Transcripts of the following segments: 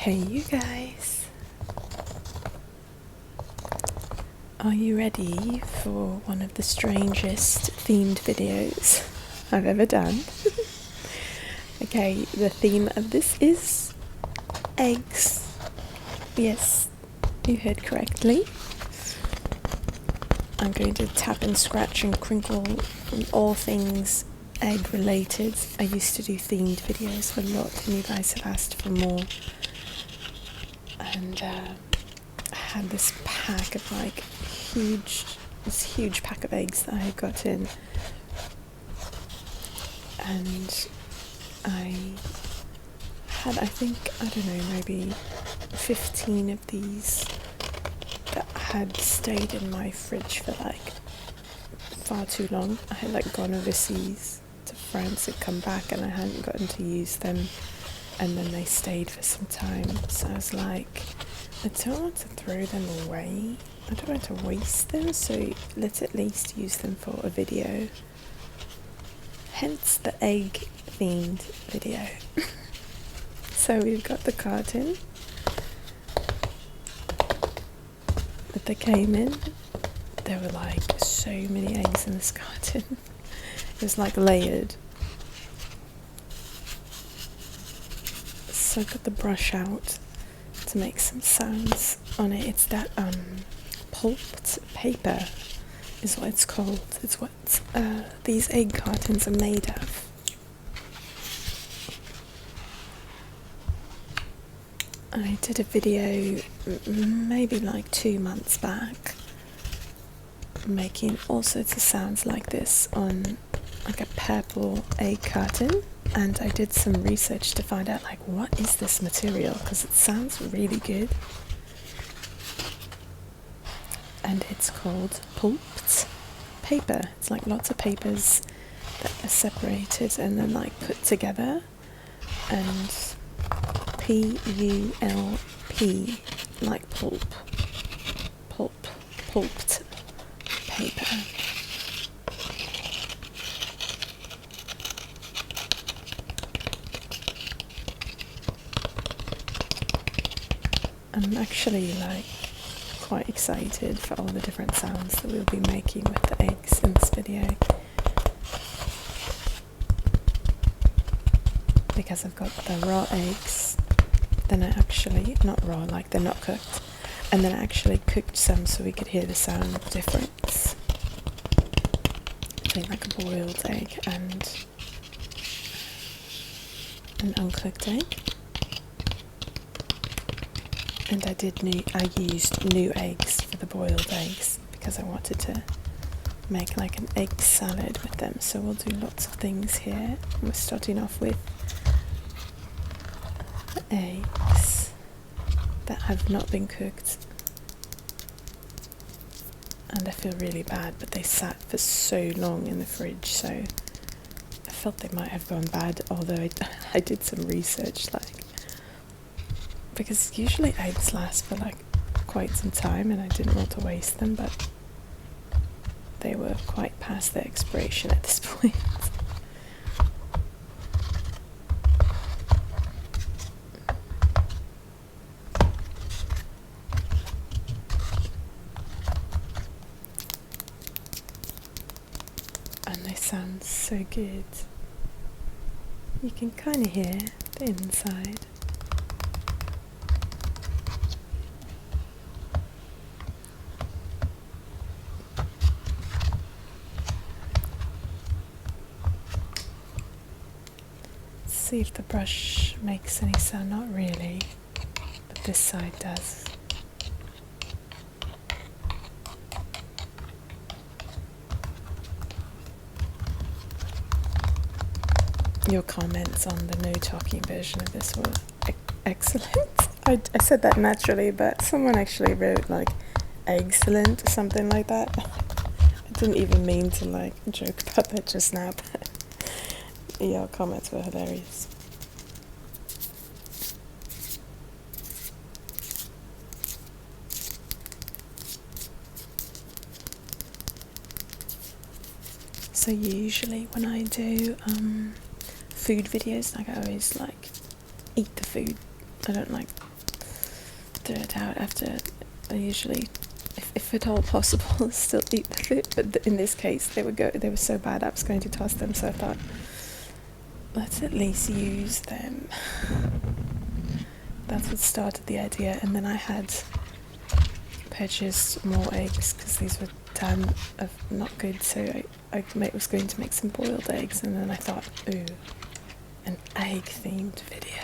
Hey you guys, are you ready for one of the strangest themed videos I've ever done? Okay, the theme of this is eggs. Yes, you heard correctly. I'm going to tap and scratch and crinkle on all things egg related. I used to do themed videos a lot and you guys have asked for more. And I had this pack of this huge pack of eggs that I had got in, and I had, I don't know, maybe 15 of these that had stayed in my fridge for far too long. I had gone overseas to France and come back and I hadn't gotten to use them. And then they stayed for some time, so I was like, I don't want to throw them away, I don't want to waste them, so let's at least use them for a video. Hence the egg themed video. So we've got the carton that they came in. There were so many eggs in this carton. It was layered. So I got the brush out to make some sounds on it. It's that pulped paper is what it's called. It's what these egg cartons are made of. I did a video maybe 2 months back making all sorts of sounds like this on a purple egg carton. And I did some research to find out what is this material, because it sounds really good. And it's called pulped paper. It's lots of papers that are separated and then put together. And P-U-L-P, pulped paper. I'm actually quite excited for all the different sounds that we'll be making with the eggs in this video, because I've got the raw eggs, then I actually, not raw, they're not cooked, and then I actually cooked some so we could hear the sound difference between a boiled egg and an uncooked egg. And I used new eggs for the boiled eggs because I wanted to make an egg salad with them. So we'll do lots of things here. We're starting off with the eggs that have not been cooked. And I feel really bad, but they sat for so long in the fridge, so I felt they might have gone bad, although I did some research because usually eggs last for quite some time and I didn't want to waste them, but they were quite past their expiration at this point. And they sound so good. You can kind of hear the inside. See if the brush makes any sound. Not really, but this side does. Your comments on the no talking version of this were excellent. I said that naturally, but someone actually wrote excellent or something like that. I didn't even mean to joke about that just now, but your comments were hilarious. So usually when I do food videos, I always eat the food. I don't throw it out after. I usually, if at all possible, still eat the food. But in this case, they were so bad I was going to toss them. So I thought, let's at least use them. That's what started the idea. And then I had purchased more eggs because these were damn not good. So I was going to make some boiled eggs, and then I thought, ooh, an egg-themed video.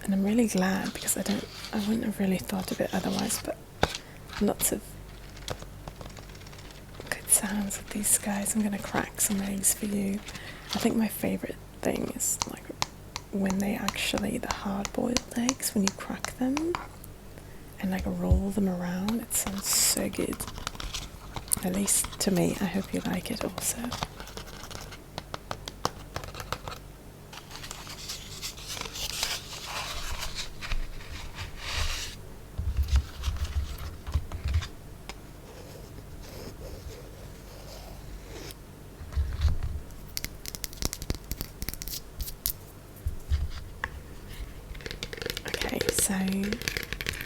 And I'm really glad, because I wouldn't have really thought of it otherwise, but lots of good sounds with these guys. I'm gonna crack some eggs for you. I think my favourite thing is like when they actually, the hard-boiled eggs, when you crack them and like roll them around, it sounds so good. At least to me. I hope you like it also. So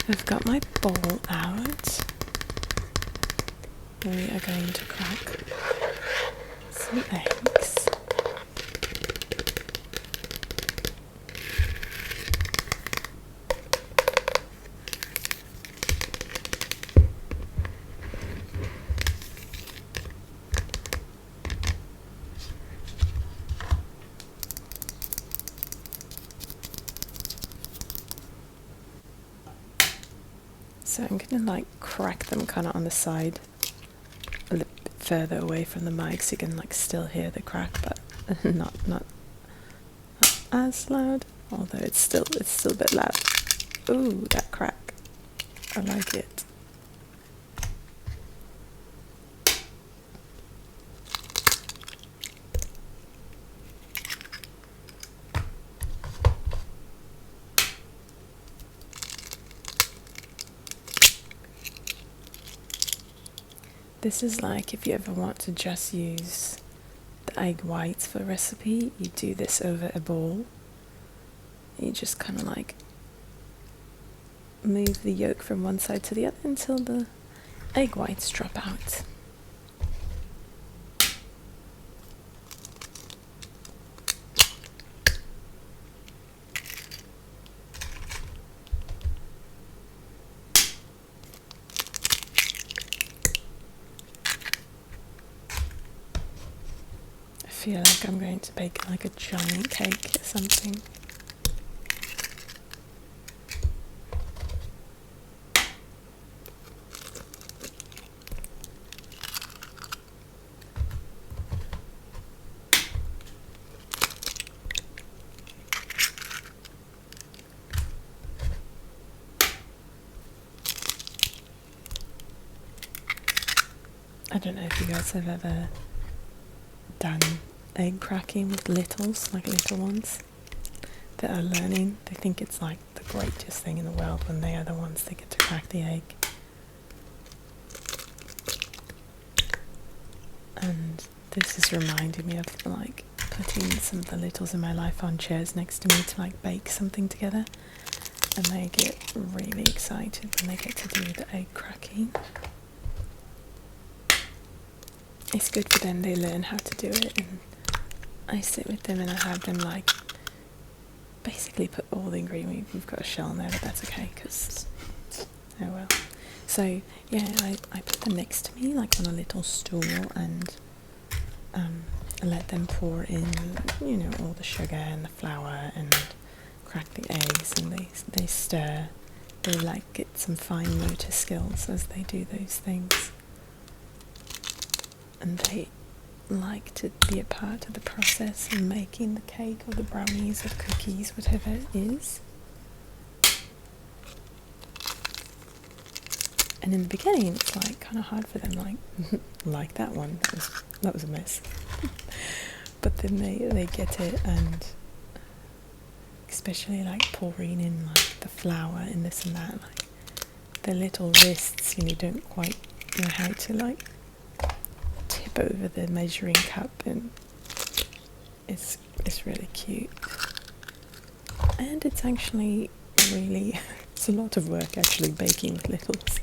I've got my bowl out. We are going to crack some eggs. So I'm gonna like crack them kind of on the side, a little bit further away from the mic, so you can like still hear the crack, but not as loud. Although it's still a bit loud. Ooh, that crack! I like it. This is like if you ever want to just use the egg whites for a recipe, you do this over a bowl. You just kind of like move the yolk from one side to the other until the egg whites drop out. I feel like I'm going to bake like a giant cake or something. I don't know if you guys have ever done egg cracking with littles, like little ones that are learning. They think it's like the greatest thing in the world when they are the ones that get to crack the egg. And this is reminding me of like putting some of the littles in my life on chairs next to me to like bake something together, and they get really excited when they get to do the egg cracking. It's good for them, they learn how to do it, and I sit with them and I have them like basically put all the ingredients. We've got a shell in there, but that's okay because oh well. So yeah, I put them next to me like on a little stool, and I let them pour in, you know, all the sugar and the flour and crack the eggs, and they stir. They like get some fine motor skills as they do those things. And they like to be a part of the process of making the cake or the brownies or the cookies, whatever it is. And in the beginning, it's like kind of hard for them, like that one. That was a mess. But then they get it, and especially like pouring in like the flour and this and that, like their little wrists, you know, don't quite know how to like tip over the measuring cup, and it's really cute. And it's actually really, it's a lot of work actually baking with littles.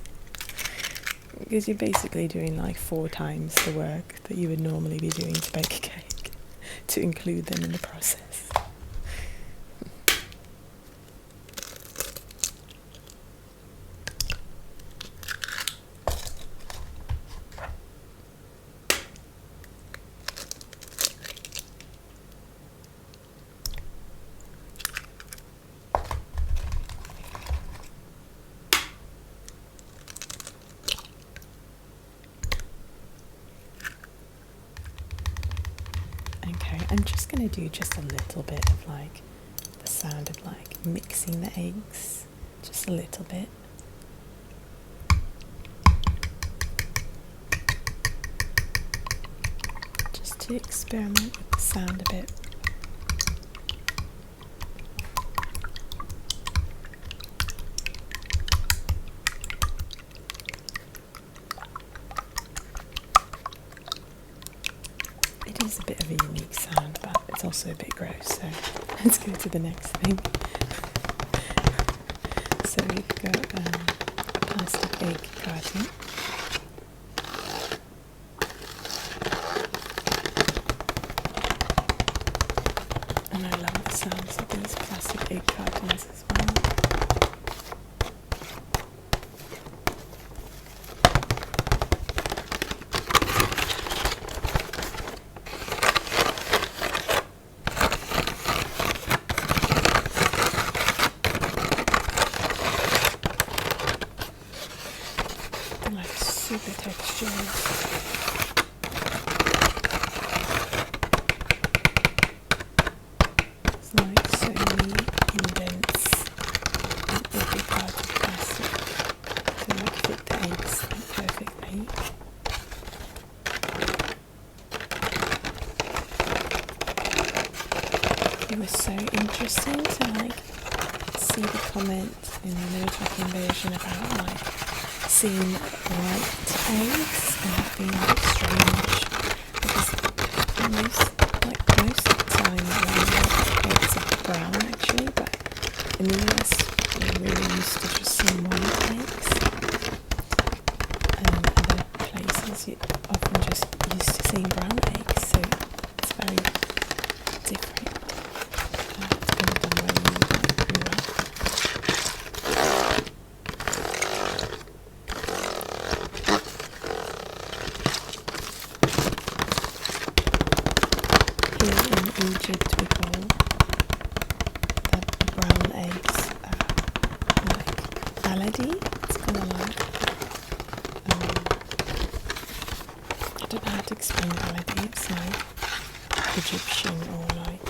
Because you're basically doing like 4 times the work that you would normally be doing to bake a cake, to include them in the process. Okay, I'm just going to do just a little bit of like the sound of like mixing the eggs, just a little bit. Just to experiment with the sound a bit. It is a bit of a unique sound, but it's also a bit gross, so let's go to the next thing. So we've got a plastic egg carton. And I love the sounds of these plastic egg cartons as well. Like super textures. It's like so many indents in every part of the plastic to like fit the eggs perfectly. It was so interesting to like see the comment in the no talking version about like seeing white eggs and it being like strange, because most of the time white eggs are brown actually, but in the US we're really used to just seeing white eggs, and other places you're often just used to seeing brown eggs, so it's very different depending on where you grew up. In Egypt we call the brown eggs like baladi. It's kind of like I don't know how to explain baladi. It's like Egyptian or like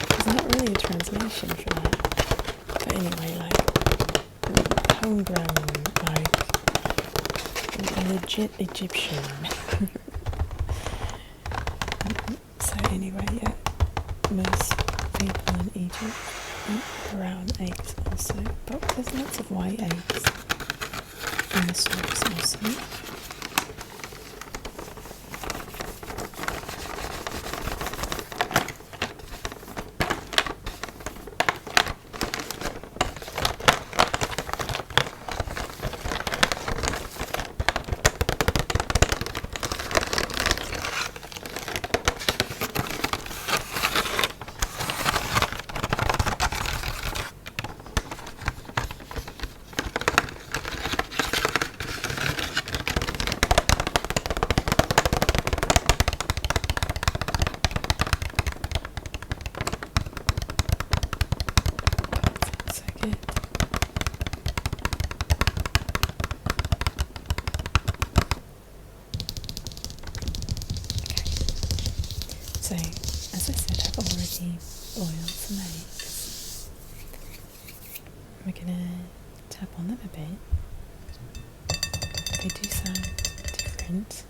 there's not really a translation for that. But anyway, like homegrown, like a legit Egyptian. So anyway, yeah, most people in Egypt eat brown eggs also, but there's lots of white eggs in the stores also. So, as I said, I've already boiled some eggs. We're gonna tap on them a bit. They do sound different.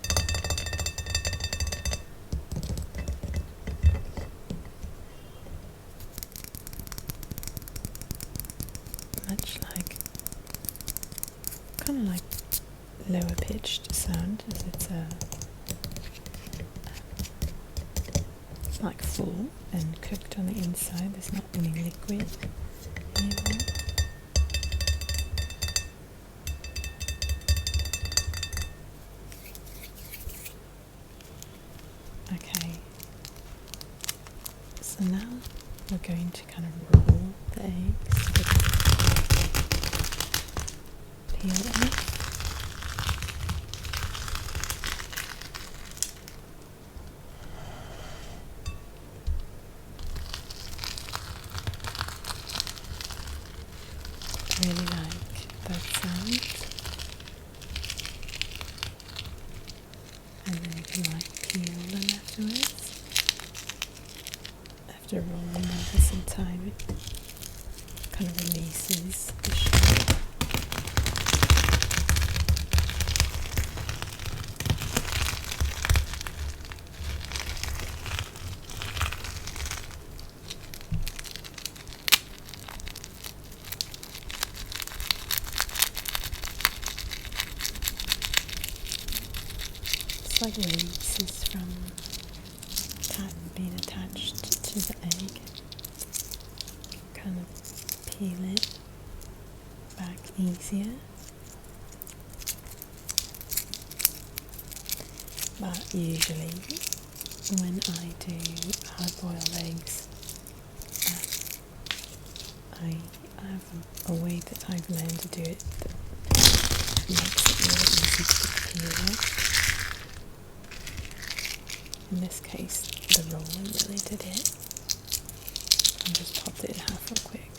Much like, kind of like lower pitched sound, as it's a like full and cooked on the inside. There's not any liquid anymore. Okay, so now we're going to kind of roll the eggs, peel off. Really like that sound. And then you can like peel them afterwards. After rolling them for some time, it kind of releases the shell. It's like releases from being attached to the egg. Kind of peel it back easier. But usually when I do hard-boiled eggs, I have a way that I've learned to do it that makes it really easy to peel off. In this case, the rolling really did it. I just popped it in half real quick.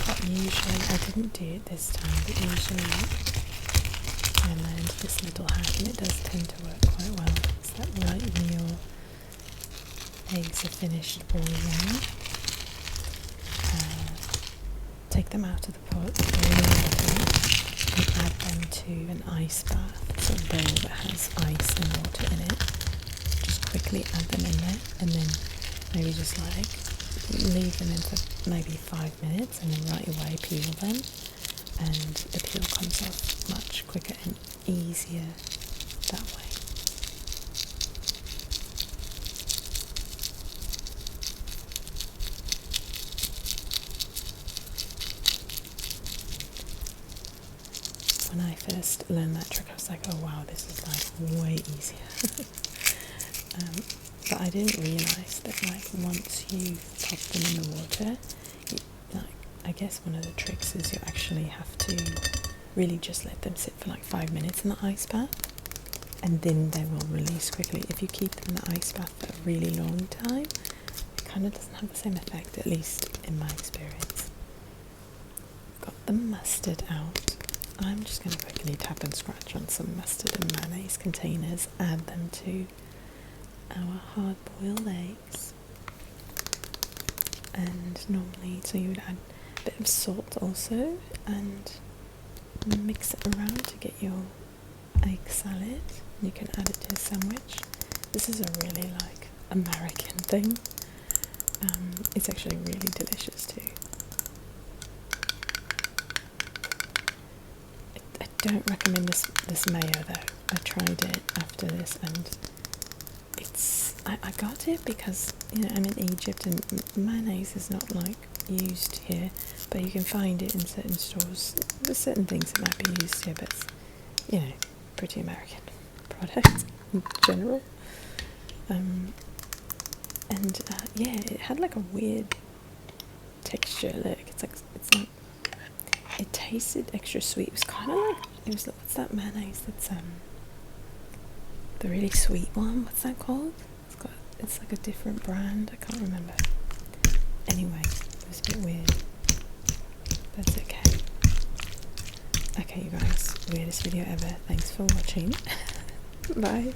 But usually, I didn't do it this time, but usually I learned this little hack and it does tend to work quite well. It's that right when your eggs are finished boiling, take them out of the pot, and add them to an ice bath. So a bowl that has ice and water in it. Just quickly add them in there and then maybe just like leave them in for maybe 5 minutes and then right away peel them, and the peel comes off much quicker and easier that way. When I first learned that trick, I was like, oh wow, this is like way easier. But I didn't realise that like once you pop them in the water, I guess one of the tricks is you actually have to really just let them sit for like 5 minutes in the ice bath, and then they will release quickly. If you keep them in the ice bath for a really long time, it kind of doesn't have the same effect, at least in my experience. Got the mustard out. I'm just going to quickly tap and scratch on some mustard and mayonnaise containers, add them to our hard-boiled eggs. And normally, so you would add a bit of salt also and mix it around to get your egg salad. You can add it to a sandwich. This is a really like American thing. It's actually really delicious too. I don't recommend this mayo though. I tried it after this and I got it because, you know, I'm in Egypt and mayonnaise is not like used here, but you can find it in certain stores. There's certain things that might be used here, but it's, you know, pretty American product in general. Yeah, it had like a weird texture. Look, it's like it tasted extra sweet. It was kind of like, what's that mayonnaise that's the really sweet one? What's that called? It's like a different brand. I can't remember. Anyway, it was a bit weird. That's okay. Okay, you guys, weirdest video ever. Thanks for watching. Bye.